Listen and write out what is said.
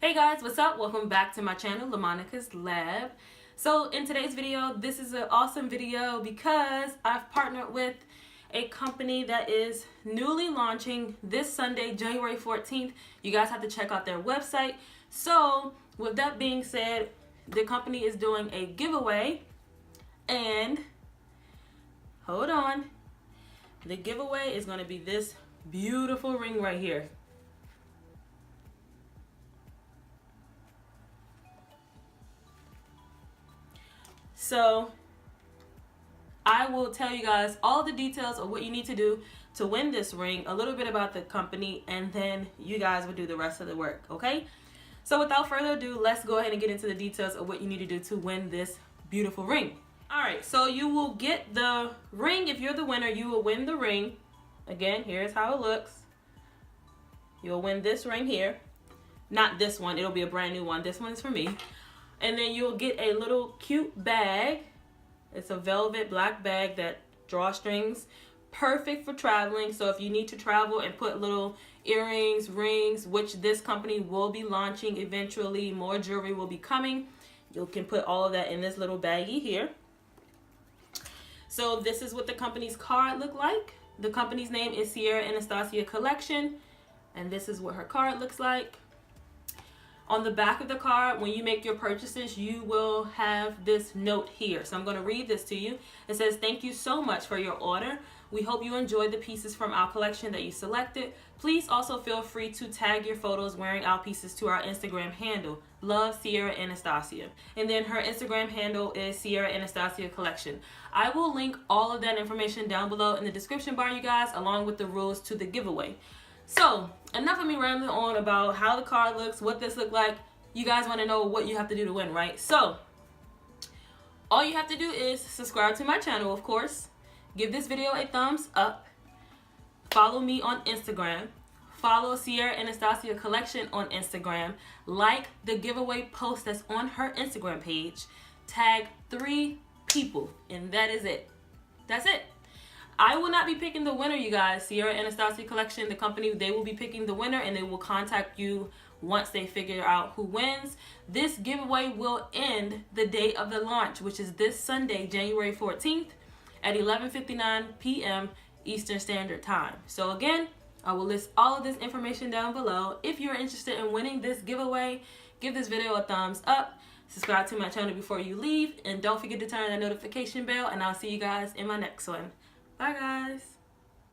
Hey guys, what's up? Welcome back to my channel, LaMonicas Lab. So in today's video, this is an awesome video because I've partnered with a company that is newly launching this Sunday, January 14th. You guys have to check out their website. So with that being said, the company is doing a giveaway, and hold on, the giveaway is going to be this beautiful ring right here. So I will tell you guys all the details of what you need to do to win this ring, a little bit about the company, and then you guys will do the rest of the work, okay? So without further ado, let's go ahead and get into the details of what you need to do to win this beautiful ring. All right, so you will get the ring. If you're the winner, you will win the ring. Again, here's how it looks. You'll win this ring here. Not this one, it'll be a brand new one. This one is for me. And then you'll get a little cute bag. It's a velvet black bag that drawstrings, perfect for traveling. So if you need to travel and put little earrings, rings, which this company will be launching eventually, more jewelry will be coming, you can put all of that in this little baggie here. So this is what the company's card look like. The company's name is SierraAnastasiaCollection, and this is what her card looks like. On the back of the card, when you make your purchases, you will have this note here. So I'm going to read this to you. It says, "Thank you so much for your order. We hope you enjoyed the pieces from our collection that you selected. Please also feel free to tag your photos wearing our pieces to our Instagram handle. Love, Sierra Anastasia." And then her Instagram handle is SierraAnastasiaCollection. I will link all of that information down below in the description bar, you guys, along with the rules to the giveaway. So enough of me rambling on about how the card looks, what this look like. You guys want to know what you have to do to win, right? So all you have to do is subscribe to my channel, of course. Give this video a thumbs up. Follow me on Instagram. Follow SierraAnastasiaCollection on Instagram. Like the giveaway post that's on her Instagram page. Tag 3 people, and that is it. That's it. I will not be picking the winner, you guys. SierraAnastasiaCollection, the company, they will be picking the winner, and they will contact you once they figure out who wins. This giveaway will end the day of the launch, which is this Sunday, January 14th at 11:59 p.m. Eastern Standard Time. So again, I will list all of this information down below. If you're interested in winning this giveaway, give this video a thumbs up. Subscribe to my channel before you leave, and don't forget to turn on that notification bell, and I'll see you guys in my next one. Bye guys.